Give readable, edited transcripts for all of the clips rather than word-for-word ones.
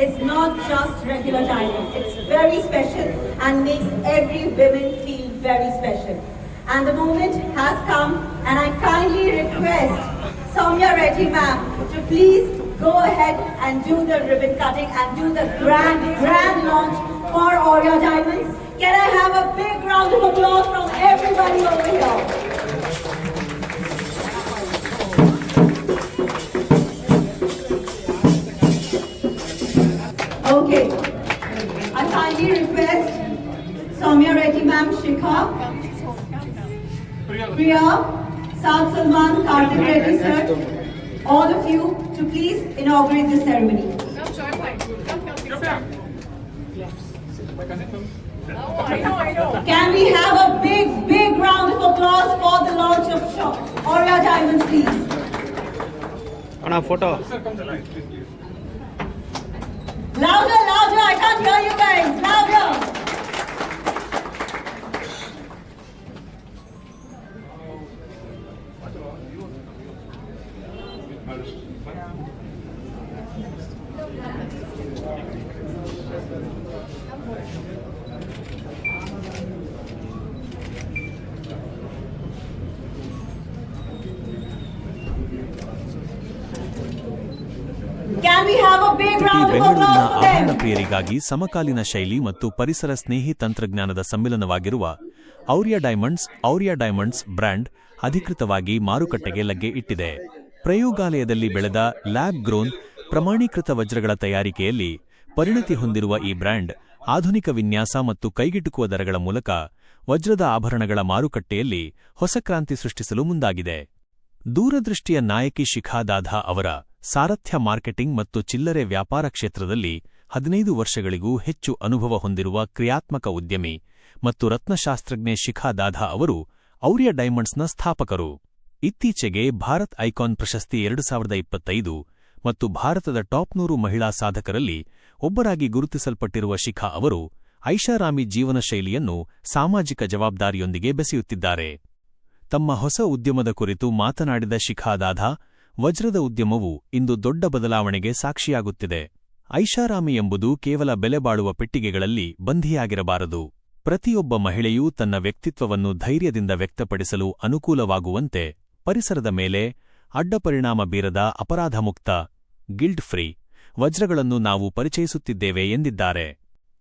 It's not just regular diamonds. It's very special and makes every woman feel very special. And the moment has come, and I kindly request Soumya Reddy ma'am to please go ahead and do the ribbon cutting and do the grand launch for Aurea Diamonds. Can I have a big round of applause from everybody over here? Okay, I kindly request Soumya Reddy ma'am, Shikha, Priya, Saad Salman, Karthik Reddy sir, all of you to please inaugurate the ceremony. Can we have a big round of applause for the launch of Aurea Diamonds, please? On a photo. Louder, I can't hear you guys. Louder. Can we have a big round of applause for them? ಆಭರಣ ಪ್ರಿಯರಿಗಾಗಿ ಸಮಕಾಲೀನ ಶೈಲಿ ಮತ್ತು ಪರಿಸರ ಸ್ನೇಹಿ ತಂತ್ರಜ್ಞಾನದ ಸಮ್ಮಿಲನವಾಗಿರುವ ಔರಿಯಾ diamonds brand ಅಧಿಕೃತವಾಗಿ ಮಾರುಕಟ್ಟೆಗೆ ಲಗ್ಗೆ ಇಟ್ಟಿದೆ. ಪ್ರಯೋಗಾಲಯದಲ್ಲಿ ಬೆಳೆದ ಲ್ಯಾಬ್ ಗ್ರೋನ್ ಪ್ರಮಾಣೀಕೃತ ವಜ್ರಗಳ ತಯಾರಿಕೆಯಲ್ಲಿ ಪರಿಣತಿ ಹೊಂದಿರುವ ಈ ಬ್ರ್ಯಾಂಡ್ ಆಧುನಿಕ ವಿನ್ಯಾಸ ಮತ್ತು ಕೈಗೆಟುಕುವ ದರಗಳ ಮೂಲಕ ವಜ್ರದ ಆಭರಣಗಳ ಮಾರುಕಟ್ಟೆಯಲ್ಲಿ ಹೊಸ ಕ್ರಾಂತಿ ಸೃಷ್ಟಿಸಲು ಮುಂದಾಗಿದೆ. ದೂರದೃಷ್ಟಿಯ ನಾಯಕಿ ಶಿಖಾ ದಾಧಾ ಅವರ ಸಾರಥ್ಯ ಮಾರ್ಕೆಟಿಂಗ್ ಮತ್ತು ಚಿಲ್ಲರೆ ವ್ಯಾಪಾರ ಕ್ಷೇತ್ರದಲ್ಲಿ 15 ವರ್ಷಗಳಿಗೂ ಹೆಚ್ಚು ಅನುಭವ ಹೊಂದಿರುವ ಕ್ರಿಯಾತ್ಮಕ ಉದ್ಯಮಿ ಮತ್ತು ರತ್ನಶಾಸ್ತ್ರಜ್ಞೆ ಶಿಖಾ ದಾಧಾ ಅವರು ಔರಿಯಾ ಡೈಮಂಡ್ಸ್ನ ಸ್ಥಾಪಕರು. ಇತ್ತೀಚೆಗೆ ಭಾರತ್ ಐಕಾನ್ ಪ್ರಶಸ್ತಿ 2025 ಮತ್ತು ಭಾರತದ ಟಾಪ್ 100 ಮಹಿಳಾ ಸಾಧಕರಲ್ಲಿ ಒಬ್ಬರಾಗಿ ಗುರುತಿಸಲ್ಪಟ್ಟಿರುವ ಶಿಖಾ ಅವರು ಐಷಾರಾಮಿ ಜೀವನ ಶೈಲಿಯನ್ನು ಸಾಮಾಜಿಕ ಜವಾಬ್ದಾರಿಯೊಂದಿಗೆ ಬೆಸೆಯುತ್ತಿದ್ದಾರೆ. ತಮ್ಮ ಹೊಸ ಉದ್ಯಮದ ಕುರಿತು ಮಾತನಾಡಿದ ಶಿಖಾ ದಾಧಾ, ವಜ್ರದ ಉದ್ಯಮವು ಇಂದು ದೊಡ್ಡ ಬದಲಾವಣೆಗೆ ಸಾಕ್ಷಿಯಾಗುತ್ತಿದೆ. ಐಷಾರಾಮಿ ಎಂಬುದು ಕೇವಲ ಬೆಲೆಬಾಳುವ ಪೆಟ್ಟಿಗೆಗಳಲ್ಲಿ ಬಂಧಿಯಾಗಿರಬಾರದು. ಪ್ರತಿಯೊಬ್ಬ ಮಹಿಳೆಯೂ ತನ್ನ ವ್ಯಕ್ತಿತ್ವವನ್ನು ಧೈರ್ಯದಿಂದ ವ್ಯಕ್ತಪಡಿಸಲು ಅನುಕೂಲವಾಗುವಂತೆ ಪರಿಸರದ ಮೇಲೆ ಅಡ್ಡಪರಿಣಾಮ ಬೀರದ ಅಪರಾಧಮುಕ್ತ ಗಿಲ್ಟ್ ಫ್ರೀ ವಜ್ರಗಳನ್ನು ನಾವು ಪರಿಚಯಿಸುತ್ತಿದ್ದೇವೆ ಎಂದಿದ್ದಾರೆ.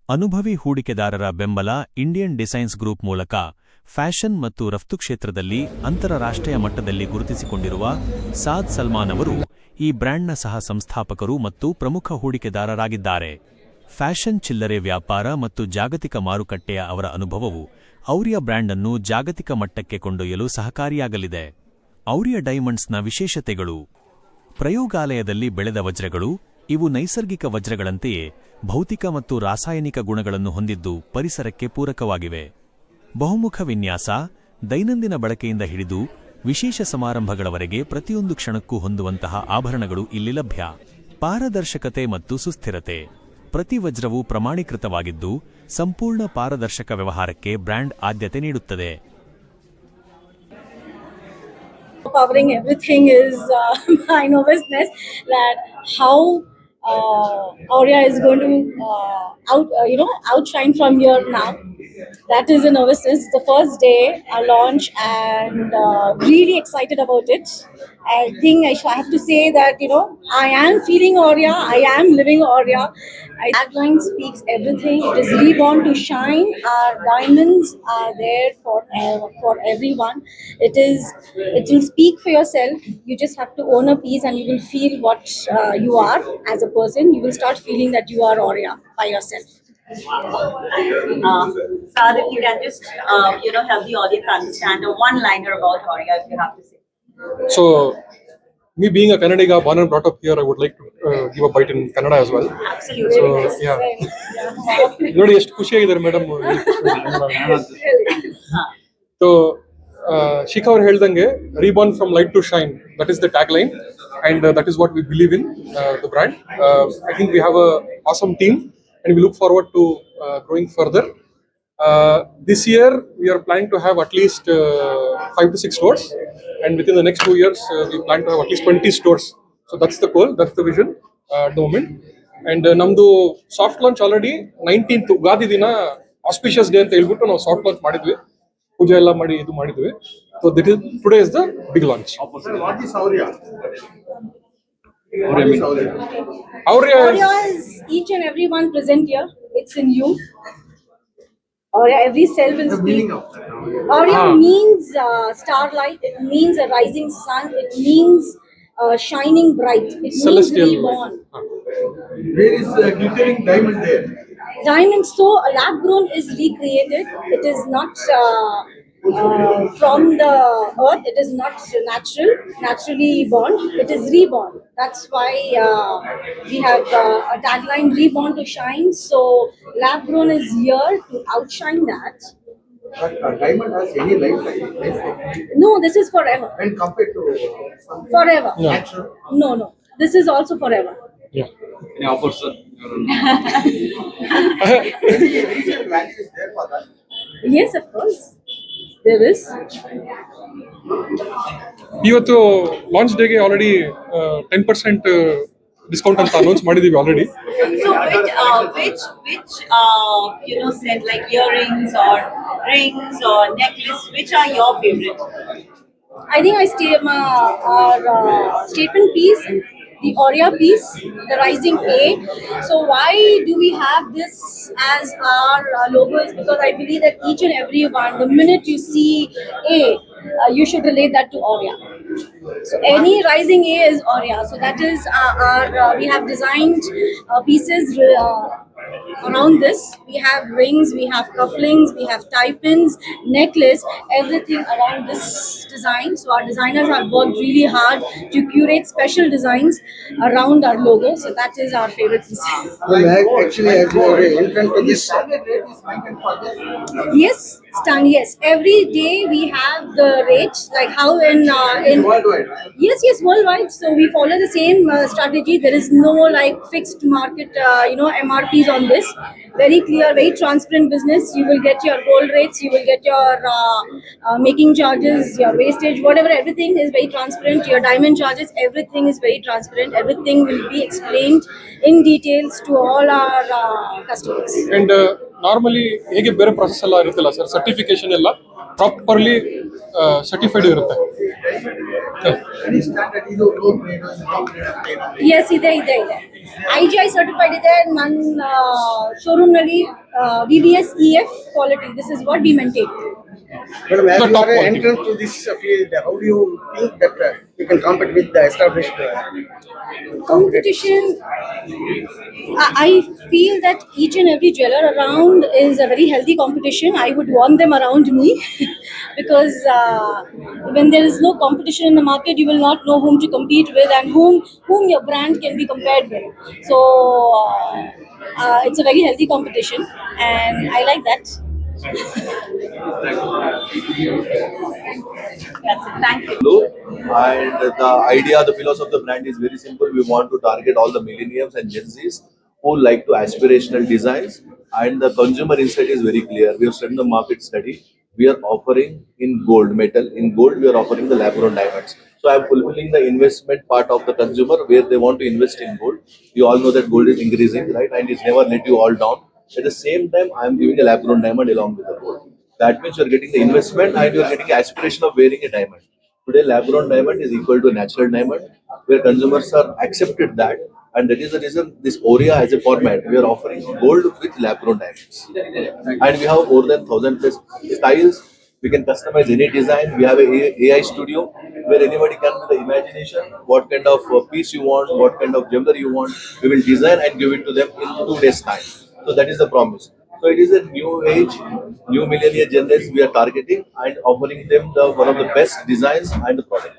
ಅನುಭವಿ ಹೂಡಿಕೆದಾರರ ಬೆಂಬಲ ಇಂಡಿಯನ್ ಡಿಸೈನ್ಸ್ ಗ್ರೂಪ್ ಮೂಲಕ ಫ್ಯಾಷನ್ ಮತ್ತು ರಫ್ತು ಕ್ಷೇತ್ರದಲ್ಲಿ ಅಂತರರಾಷ್ಟ್ರೀಯ ಮಟ್ಟದಲ್ಲಿ ಗುರುತಿಸಿಕೊಂಡಿರುವ ಸಾದ್ ಸಲ್ಮಾನ್ ಅವರು ಈ ಬ್ರ್ಯಾಂಡ್ನ ಸಹ ಸಂಸ್ಥಾಪಕರು ಮತ್ತು ಪ್ರಮುಖ ಹೂಡಿಕೆದಾರರಾಗಿದ್ದಾರೆ. ಫ್ಯಾಷನ್ ಚಿಲ್ಲರೆ ವ್ಯಾಪಾರ ಮತ್ತು ಜಾಗತಿಕ ಮಾರುಕಟ್ಟೆಯ ಅವರ ಅನುಭವವು ಔರಿಯಾ ಬ್ರ್ಯಾಂಡ್ ಅನ್ನು ಜಾಗತಿಕ ಮಟ್ಟಕ್ಕೆ ಕೊಂಡೊಯ್ಯಲು ಸಹಕಾರಿಯಾಗಲಿದೆ. ಔರಿಯಾ ಡೈಮಂಡ್ಸ್ನ ವಿಶೇಷತೆಗಳು: ಪ್ರಯೋಗಾಲಯದಲ್ಲಿ ಬೆಳೆದ ವಜ್ರಗಳು. ಇವು ನೈಸರ್ಗಿಕ ವಜ್ರಗಳಂತೆಯೇ ಭೌತಿಕ ಮತ್ತು ರಾಸಾಯನಿಕ ಗುಣಗಳನ್ನು ಹೊಂದಿದ್ದು ಪರಿಸರಕ್ಕೆ ಪೂರಕವಾಗಿವೆ. ಬಹುಮುಖ ವಿನ್ಯಾಸ. ದೈನಂದಿನ ಬಳಕೆಯಿಂದ ಹಿಡಿದು ವಿಶೇಷ ಸಮಾರಂಭಗಳವರೆಗೆ ಪ್ರತಿಯೊಂದು ಕ್ಷಣಕ್ಕೂ ಹೊಂದುವಂತಹ ಆಭರಣಗಳು ಇಲ್ಲಿ ಲಭ್ಯ. ಪಾರದರ್ಶಕತೆ ಮತ್ತು ಸುಸ್ಥಿರತೆ. ಪ್ರತಿ ವಜ್ರವೂ ಪ್ರಮಾಣೀಕೃತವಾಗಿದ್ದು ಸಂಪೂರ್ಣ ಪಾರದರ್ಶಕ ವ್ಯವಹಾರಕ್ಕೆ ಬ್ರ್ಯಾಂಡ್ ಆದ್ಯತೆ ನೀಡುತ್ತದೆ. Covering everything is my nervousness that how Aurea is going to outshine from here now. That is a nervousness. It's the first day I launch and really excited about it. I think I have to say that I am feeling Aurea. I am living Aurea. The tagline speaks everything. It is reborn to shine. Our diamonds are there for everyone. It will speak for yourself. You just have to own a piece and you will feel what you are as a person. You will start feeling that you are Aurea by yourself. Saad, if you can just help the audience understand a one-liner about Aurea, if you have to say. So, me being a Kannadiga, born and brought up here, I would like to give a bite in Kannada as well. Absolutely. So, yeah. ನೋಡಿ ಎಷ್ಟು ಖುಷಿಯಾಗಿದ್ದಾರೆ madam. So ಶಿಖಾ ಅವ್ರು ಹೇಳ್ದಂಗೆ reborn from light to shine, that is the tagline and that is what we believe in the brand. I think we have a awesome team and we look forward to growing further. This year we are planning to have at least 5 to 6 stores, and within the next 2 years we plan to have at least 20 stores. So that's the goal, that's the vision at the moment. And ನಮ್ದು soft launch already 19th Ugadi ದಿನ auspicious day ಅಂತ ಹೇಳ್ಬಿಟ್ಟು ನಾವು soft launch ಮಾಡಿದ್ವಿ, ಪೂಜೆ ಎಲ್ಲ ಮಾಡಿ ಇದು ಮಾಡಿದ್ವಿ. So this is today is the big launch. What is Aurea? Aurea Aurea is each and every one present here. It's in you. Aurea, every cell will The speak. meaning of that. Aurea Ah. means starlight. It means a rising sun. It means shining bright. It celestial. means reborn. Where is glittering diamond there? Diamond, so a lab grown is recreated. It is not from the earth. It is not natural, naturally born. It is reborn. That's why we have a tagline, reborn to shine. So lab grown is here to outshine that. But diamond has any life? No, this is forever. When compared to something Forever. natural, No. This is also forever. Yeah. any reason value is there for that? Yes, of course. There is. ಇವತ್ತು launch ಡೇಗೆ already 10% discount ಅಂತ announce ಮಾಡಿದೀವಿ already. So which set like earrings or rings or necklace, which are your favorite? I think our statement piece, the Aurea piece, the rising A. So why do we have this as our logo? Is because I believe that each and every one, the minute you see A, you should relate that to Aurea. So any rising A is Aurea. So that is we have designed pieces around this. We have rings, we have cufflinks, we have tie pins, necklace, everything around this design. So our designers have worked really hard to curate special designs around our logo. So that is our favorite piece. Actually, as you are entrant to this. Yes, Stan. Yes, every day we have the rates, like how in Worldwide. Yes, worldwide. So we follow the same strategy. There is no like fixed market, MRPs on this. Very clear, very transparent business. You will get your gold rates, you will get your making charges, your wastage, whatever. Everything is very transparent. Your diamond charges, everything is very transparent. Everything will be explained in details to all our customers. And normally ಹೇಗೆ ಬೇರೆ process ಎಲ್ಲ ಇರುತ್ತಲ್ಲ sir, certification ಎಲ್ಲ properly certified ಇರುತ್ತೆ. Any standard is low grade or no grade. Yes, ಇದೆ. IGI certified ಇದೆ. ನನ್ನ showroom ನಲ್ಲಿ VVS EF quality. This is what we maintain. Madam, as The you top are an quality. entrant to this field, how do you think that you can compete with the established Competition, I feel that each and every jeweler around is a very healthy competition. I would want them around me because when there is no competition in the market, you will not know whom to compete with and whom your brand can be compared with. So it's a very healthy competition and I like that. That's it. Thank you. Hello. And the idea, the philosophy of the brand is very simple. We want to target all the millennials and Gen Zs who like to aspirational designs, and the consumer insight is very clear. We have done the market study. We are offering in gold metal. In gold, we are offering the lab-grown diamonds. So I am fulfilling the investment part of the consumer where they want to invest in gold. You all know that gold is increasing, right? And it's never let you all down. At the same time, I am giving a lab-grown diamond along with the gold. That means you are getting the investment and you are getting the aspiration of wearing a diamond. Today, lab-grown diamond is equal to a natural diamond, where consumers are accepted that, and that is the reason this Aurea as a format, we are offering gold with lab-grown diamonds. And we have more than 1,000 plus styles. We can customize any design. We have a AI studio where anybody can with the imagination, what kind of piece you want, what kind of jewelry you want. We will design and give it to them in 2 days' time. So that is the promise. So it is a new age, new millennial generation we are targeting and offering them one of the best designs and the product.